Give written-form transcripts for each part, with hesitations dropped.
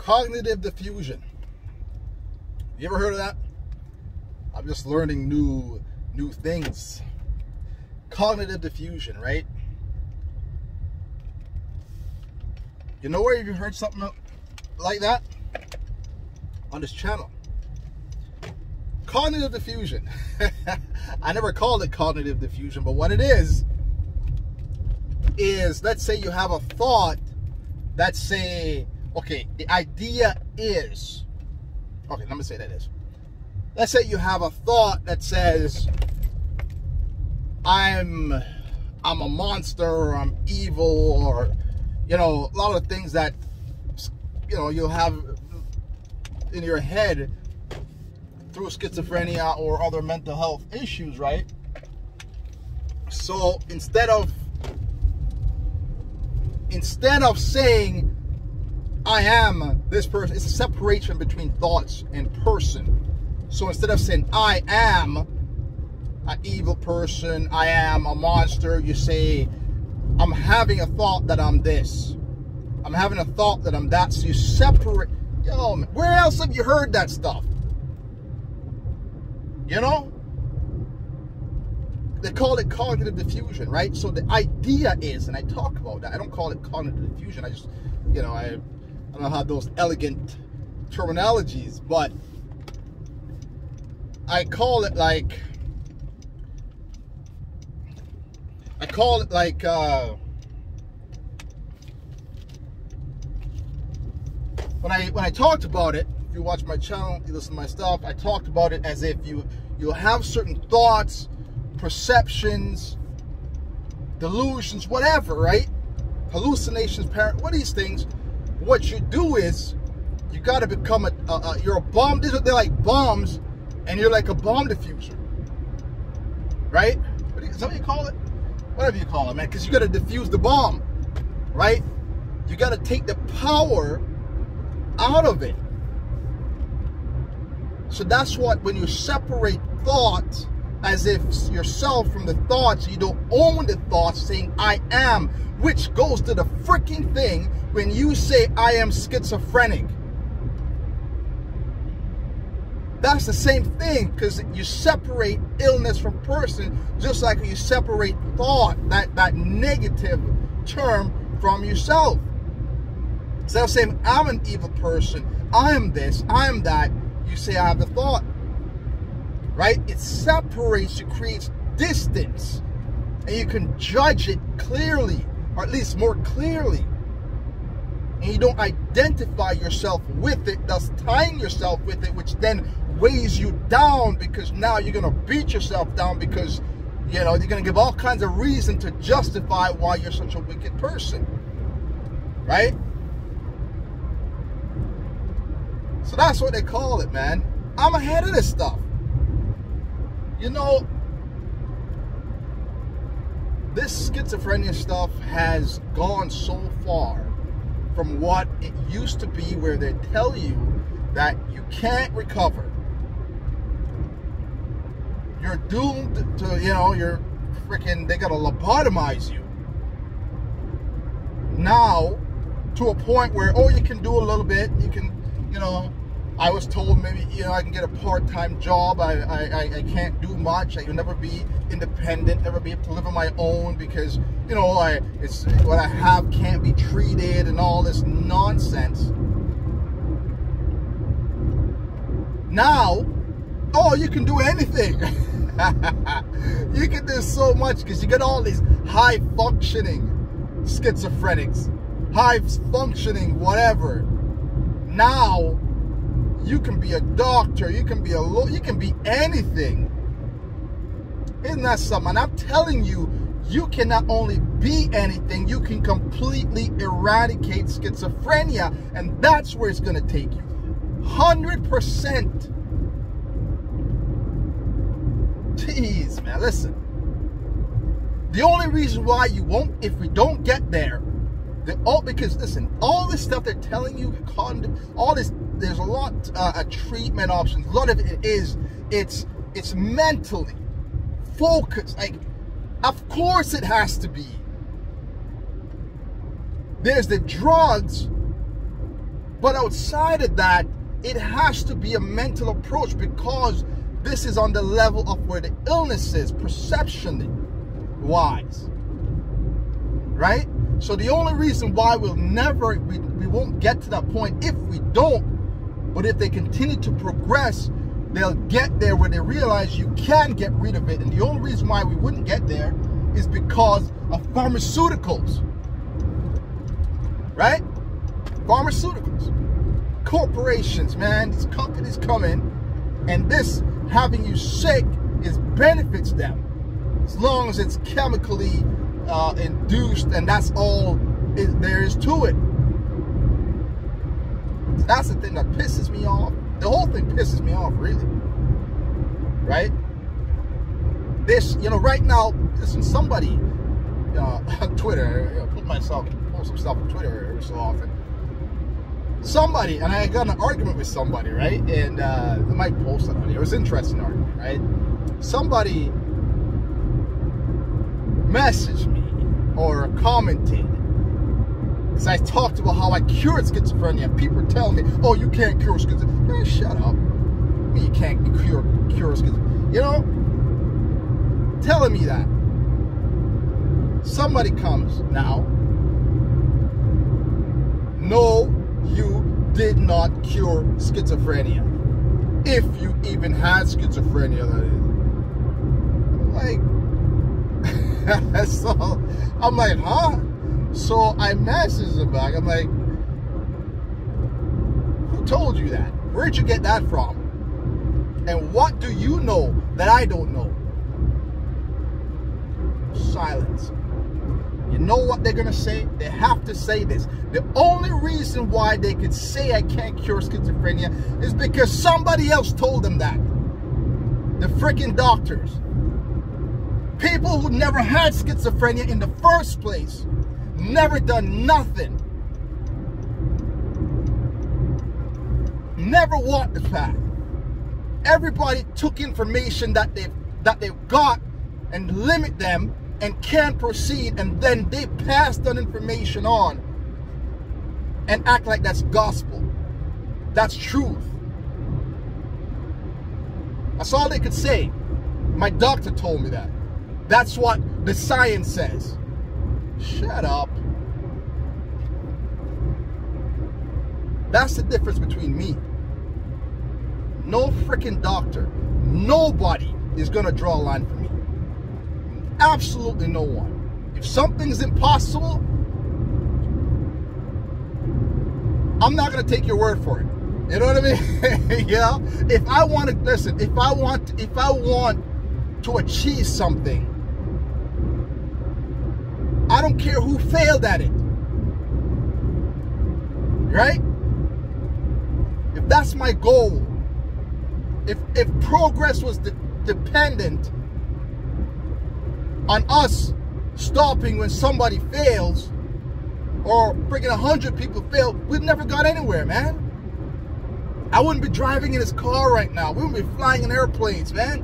Cognitive diffusion. You ever heard of that? I'm just learning new things. Cognitive diffusion, right? You know where you heard something like that? On this channel. Cognitive diffusion. I never called it cognitive diffusion, but what it is let's say you have a thought that say, okay, the idea is, okay, let me say that is. Let's say you have a thought that says, I'm a monster, or I'm evil, or, you know, a lot of things that, you know, you'll have in your head through schizophrenia or other mental health issues, right? So instead of saying I am this person, it's a separation between thoughts and person. So instead of saying I am an evil person, I am a monster, you say I'm having a thought that I'm this. I'm having a thought that I'm that. So you separate. Yo, man, where else have you heard that stuff? You know? They call it cognitive diffusion, right? So the idea is, and I talk about that, I don't call it cognitive diffusion. I just, you know, I don't have those elegant terminologies, but I call it like, when I talked about it, if you watch my channel, you listen to my stuff, I talked about it as if you'll have certain thoughts, perceptions, delusions, whatever, right? Hallucinations, what are these things? What you do is you got to become you're a bomb. They're like bombs, and you're like a bomb diffuser, right? Is that what you call it? Whatever you call it, man, because you got to diffuse the bomb, right? You got to take the power out of it. So that's what, when you separate thoughts as if yourself from the thoughts, you don't own the thoughts, saying I am, which goes to the freaking thing when you say I am schizophrenic. That's the same thing, because you separate illness from person, just like you separate thought, that negative term, from yourself. Instead of saying I'm an evil person, I am this, I am that, you say I have the thought. Right? It separates, it creates distance, and you can judge it clearly, or at least more clearly. And you don't identify yourself with it, thus tying yourself with it, which then weighs you down, because now you're going to beat yourself down, because, you know, you're going to give all kinds of reason to justify why you're such a wicked person. Right? So that's what they call it, man. I'm ahead of this stuff. You know, this schizophrenia stuff has gone so far from what it used to be, where they tell you that you can't recover. You're doomed to, you know, you're freaking, they gotta lobotomize you. Now, to a point where, oh, you can do a little bit, you can, you know, I was told maybe, you know, I can get a part-time job. I can't do much. I can never be independent, never be able to live on my own, because, you know, it's what I have can't be treated, and all this nonsense. Now, oh, you can do anything. You can do so much, because you get all these high-functioning schizophrenics, high-functioning whatever. Now, you can be a doctor, you can be a lawyer, you can be anything. Isn't that something? And I'm telling you, you can not only be anything, you can completely eradicate schizophrenia. And that's where it's going to take you. 100%. Jeez, man, listen. The only reason why you won't, if we don't get there, because listen, all this stuff they're telling you, all this, there's a lot of treatment options. A lot of it is, it's mentally focused. Like, of course it has to be. There's the drugs But outside of that, it has to be a mental approach, because this is on the level of where the illness is, perception-wise, right? So the only reason why we won't get to that point if we don't, but if they continue to progress, they'll get there where they realize you can get rid of it. And the only reason why we wouldn't get there is because of pharmaceuticals, right? Pharmaceuticals, corporations, man, these companies come in, and this having you sick benefits them, as long as it's chemically induced, and that's all there is to it. So that's the thing that pisses me off. The whole thing pisses me off, really, right? This, right now, listen, somebody on Twitter, post some stuff on Twitter every so often. Somebody, and I got in an argument with somebody, right? And I might post it on here. It was an interesting argument, right? Somebody messaged me or commented, because I talked about how I cured schizophrenia. People tell me, "Oh, you can't cure schizophrenia." Man, shut up. You can't cure schizophrenia. Telling me that. Somebody comes now. No, you did not cure schizophrenia. If you even had schizophrenia, that is. So I'm like, huh? So I messaged him back. I'm like, who told you that? Where'd you get that from? And what do you know that I don't know? Silence. You know what they're going to say? They have to say this. The only reason why they could say I can't cure schizophrenia is because somebody else told them that. The freaking doctors. People who never had schizophrenia in the first place. Never done nothing. Never walked the path. Everybody took information that they've got and limit them and can't proceed, and then they pass that information on and act like that's gospel. That's truth. That's all they could say. My doctor told me that. That's what the science says. Shut up. That's the difference between me. No freaking doctor, nobody is going to draw a line for me. Absolutely no one. If something's impossible, I'm not going to take your word for it. You know what I mean? Yeah. If I want to, listen, if I want to achieve something, I don't care who failed at it. Right? If that's my goal, if progress was dependent on us stopping when somebody fails, or freaking 100 people fail, we've never got anywhere, man. I wouldn't be driving in this car right now. We wouldn't be flying in airplanes, man.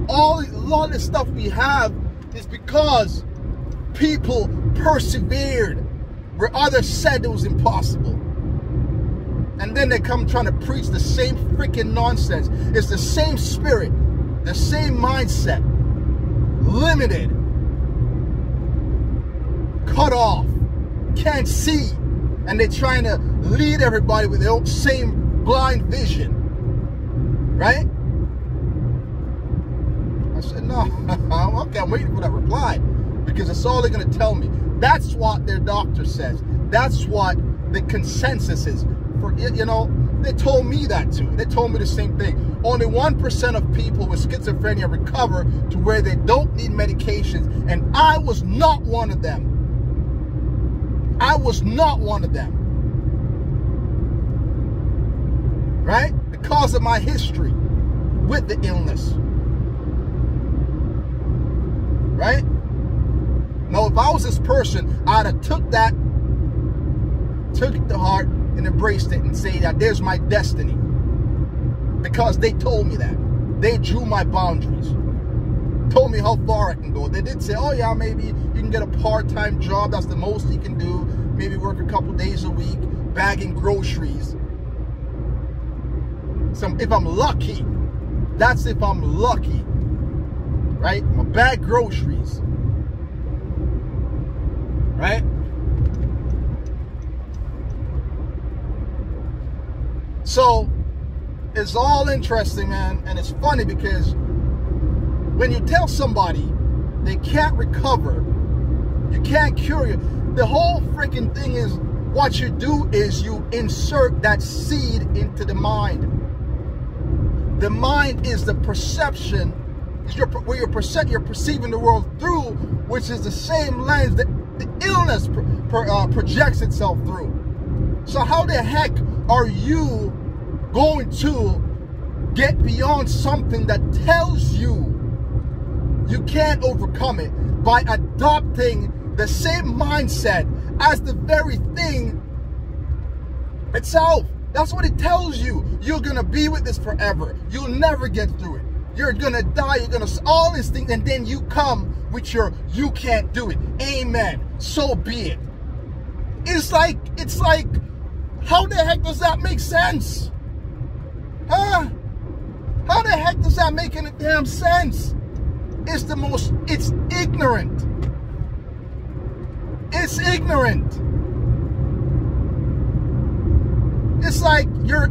A lot of the stuff we have is because people persevered where others said it was impossible. And then they come trying to preach the same freaking nonsense. It's the same spirit, the same mindset. Limited, cut off, can't see, and they're trying to lead everybody with their own same blind vision, right? I said, no, okay, I'm waiting for that reply, because that's all they're going to tell me. That's what their doctor says. That's what the consensus is. They told me that too. They told me the same thing. Only 1% of people with schizophrenia recover to where they don't need medications, and I was not one of them. I was not one of them. Right? Because of my history with the illness. Right? Now, if I was this person, I'd have took it to heart and embraced it and say that there's my destiny. Because they told me that. They drew my boundaries. Told me how far I can go. They did say, oh yeah, maybe you can get a part-time job. That's the most you can do. maybe work a couple days a week, bagging groceries. So if I'm lucky, that's if I'm lucky, right? I'm gonna bag groceries, right? So it's all interesting, man, and it's funny because when you tell somebody they can't recover, you can't cure you, the whole freaking thing is what you do is you insert that seed into the mind. The mind is the perception, where you're perceiving the world through, which is the same lens that the illness projects itself through. So how the heck are you going to get beyond something that tells you you can't overcome it by adopting the same mindset as the very thing itself? That's what it tells you. You're going to be with this forever. You'll never get through it. You're going to die. You're going to, all these things. And then you come with your, you can't do it. Amen. So be it. It's like, how the heck does that make sense? Huh? How the heck does that make any damn sense? It's ignorant. It's ignorant.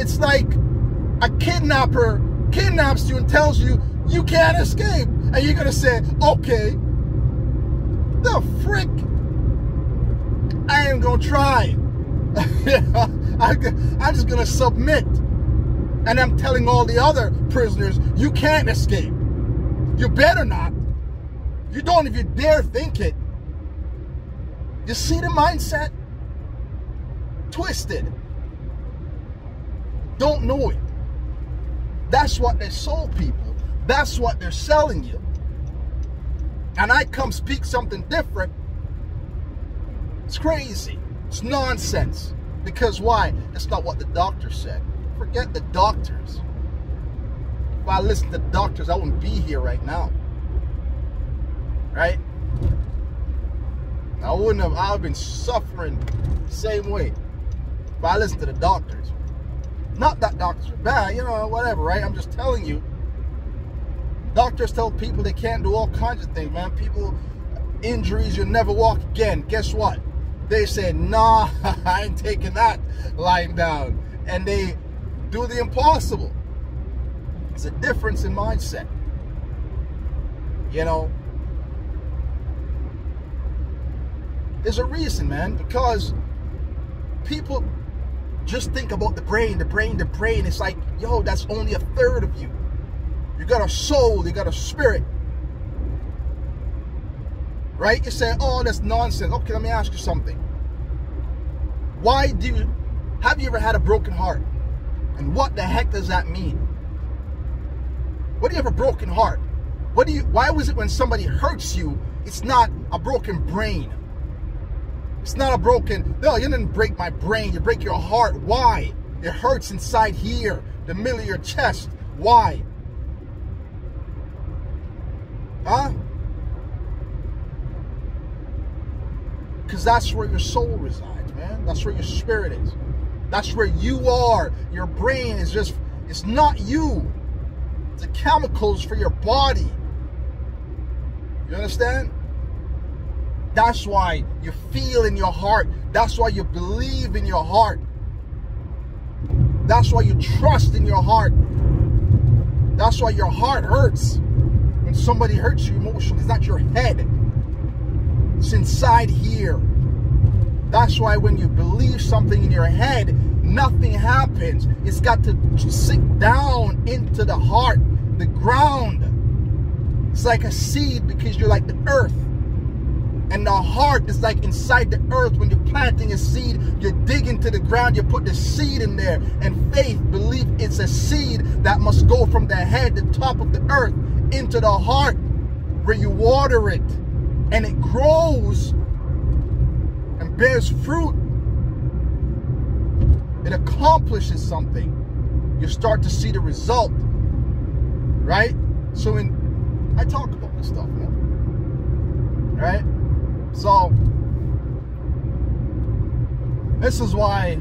It's like a kidnapper kidnaps you and tells you you can't escape. And you're gonna say, okay, the frick, I ain't gonna try. I'm just gonna submit. And I'm telling all the other prisoners, you can't escape. You better not. You don't if you dare think it. You see the mindset? Twisted. Don't know it. That's what they sold people. That's what they're selling you. And I come speak something different. It's crazy. It's nonsense. Because why? It's not what the doctor said. Forget the doctors. If I listened to the doctors, I wouldn't be here right now. Right? I would have been suffering the same way if I listened to the doctors. Not that doctors are bad, you know, whatever, right? I'm just telling you. Doctors tell people they can't do all kinds of things, man. People, injuries, you'll never walk again. Guess what? They say, nah, I ain't taking that lying down. And they do the impossible. It's a difference in mindset. You know, there's a reason, man, because people just think about the brain. It's like, yo, that's only a third of you. You got a soul, you got a spirit. Right? You say, oh, that's nonsense. Okay, let me ask you something. Have you ever had a broken heart? And what the heck does that mean? What do you have a broken heart? Why was it when somebody hurts you, it's not a broken brain? It's not a broken, no, you didn't break my brain, you break your heart. Why? It hurts inside here, the middle of your chest. Why? Huh? Because that's where your soul resides, man. That's where your spirit is. That's where you are. Your brain is just, it's not you. It's the chemicals for your body. You understand? That's why you feel in your heart. That's why you believe in your heart. That's why you trust in your heart. That's why your heart hurts when somebody hurts you emotionally. It's not your head. It's inside here. That's why when you believe something in your head, nothing happens. It's got to sink down into the heart, the ground. It's like a seed because you're like the earth. And the heart is like inside the earth. When you're planting a seed, you dig into the ground, you put the seed in there. And faith, belief, it's a seed that must go from the head, the top of the earth, into the heart, where you water it. And it grows and bears fruit. It accomplishes something. You start to see the result. Right? So I talk about this stuff, man. Right? So This is what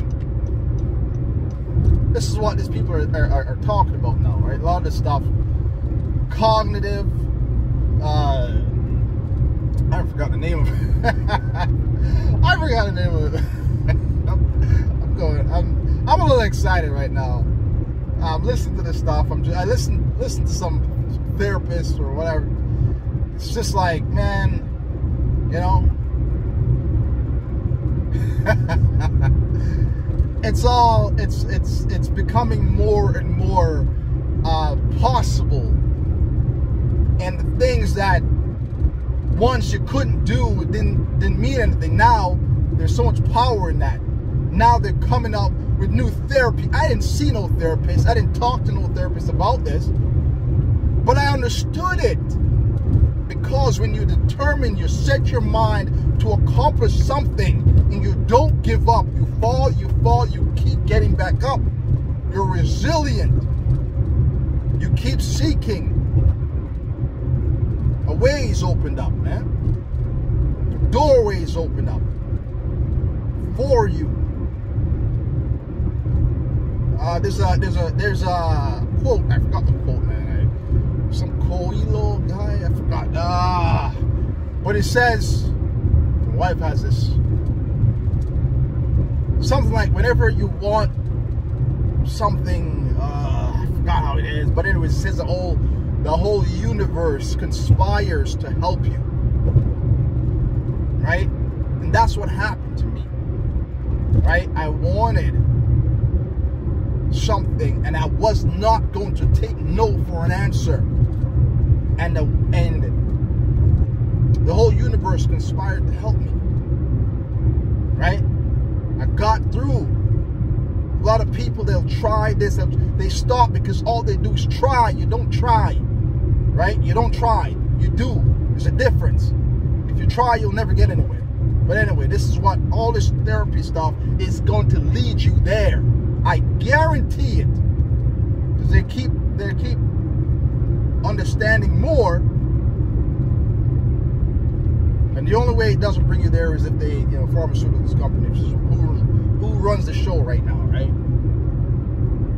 these people are talking about now, right? A lot of this stuff, cognitive, I forgot the name of it. I forgot the name of it. I'm a little excited right now. I'm listening to this stuff. I listen to some therapists or whatever. It's just like, man, you know, it's becoming more and more possible, and the things that once you couldn't do didn't mean anything. Now there's so much power in that. Now they're coming up with new therapy. I didn't see no therapist. I didn't talk to no therapist about this, but I understood it. Because when you determine, you set your mind to accomplish something, and you don't give up, you fall, you keep getting back up. You're resilient. You keep seeking. A way's opened up, man. Doorways opened up for you. There's a quote. I forgot the quote, man. Some Coelho guy, I forgot. But it says, my wife has this, something like, whenever you want something, I forgot how it is, but anyway, it says the whole universe conspires to help you, right? And that's what happened to me, right? I wanted something, and I was not going to take no for an answer. And the whole universe conspired to help me, right? I got through. A lot of people, they'll try this, they stop because all they do is try. You don't try, right? You don't try, you do. There's a difference. If you try, you'll never get anywhere. But anyway, this is what all this therapy stuff is going to lead you there. I guarantee it, because they keep understanding more, and the only way it doesn't bring you there is if they, you know, pharmaceuticals companies, who runs the show right now, right?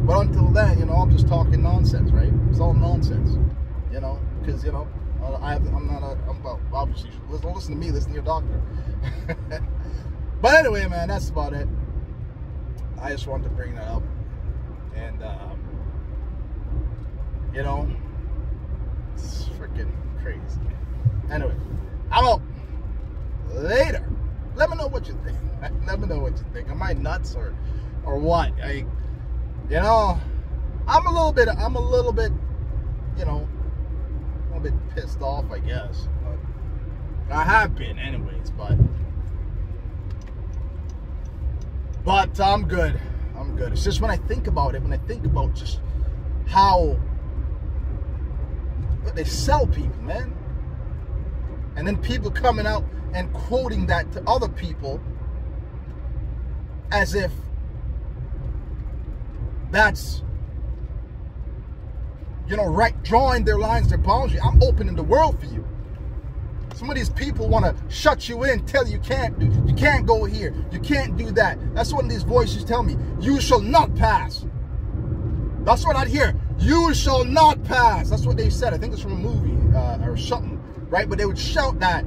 But until then, you know, I'm just talking nonsense, right? It's all nonsense, you know, because, you know, obviously, don't listen to me, listen to your doctor. But anyway, man, that's about it. I just wanted to bring that up, and you know, it's freaking crazy. Anyway, I'm out. Later. Let me know what you think. Let me know what you think. Am I nuts or what? You know, I'm a little bit, you know, a little bit pissed off, I guess. But I have been, anyways. But I'm good. I'm good. It's just when I think about it, when I think about just how they sell people, man. And then people coming out and quoting that to other people as if that's, you know, right, drawing their lines, their boundary. I'm opening the world for you. Some of these people want to shut you in, tell you you can't go here, you can't do that. That's what these voices tell me. You shall not pass. That's what I hear. You shall not pass. That's what they said. I think it's from a movie or something, right? But they would shout that,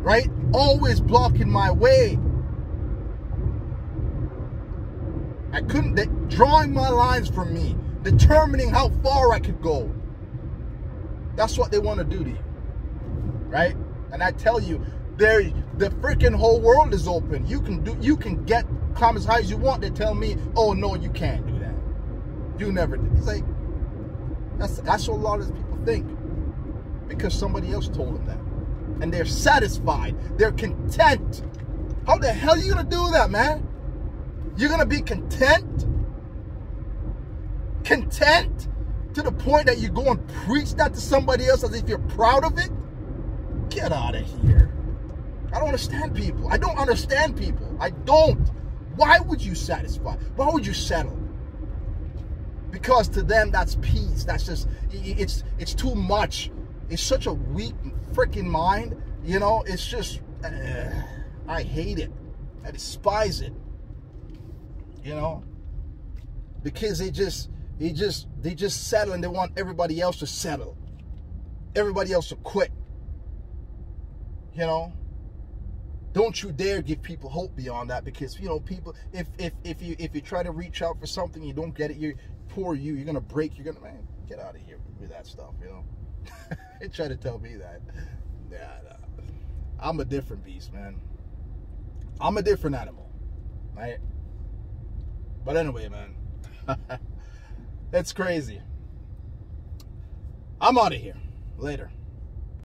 right? Always blocking my way. I couldn't, drawing my lines from me, determining how far I could go. That's what they want to do to you. Right? And I tell you, the freaking whole world is open. You can get climb as high as you want. They tell me, oh no, you can't do that. You never did. It's like, that's what a lot of these people think. Because somebody else told them that. And they're satisfied. They're content. How the hell are you gonna do that, man? You're gonna be content? Content to the point that you go and preach that to somebody else as if you're proud of it? Get out of here. I don't understand people. I don't understand people. I don't. Why would you satisfy? Why would you settle? Because to them, that's peace. That's just, it's too much. It's such a weak freaking mind. You know, it's just, I hate it. I despise it. You know, because they just settle, and they want everybody else to settle, everybody else to quit. You know, don't you dare give people hope beyond that, because you know, people, if you try to reach out for something, you don't get it, you're gonna break, man, get out of here with that stuff. You know, they try to tell me that. Yeah, I'm a different beast, man. I'm a different animal, right? But anyway, man, it's crazy. I'm out of here. Later.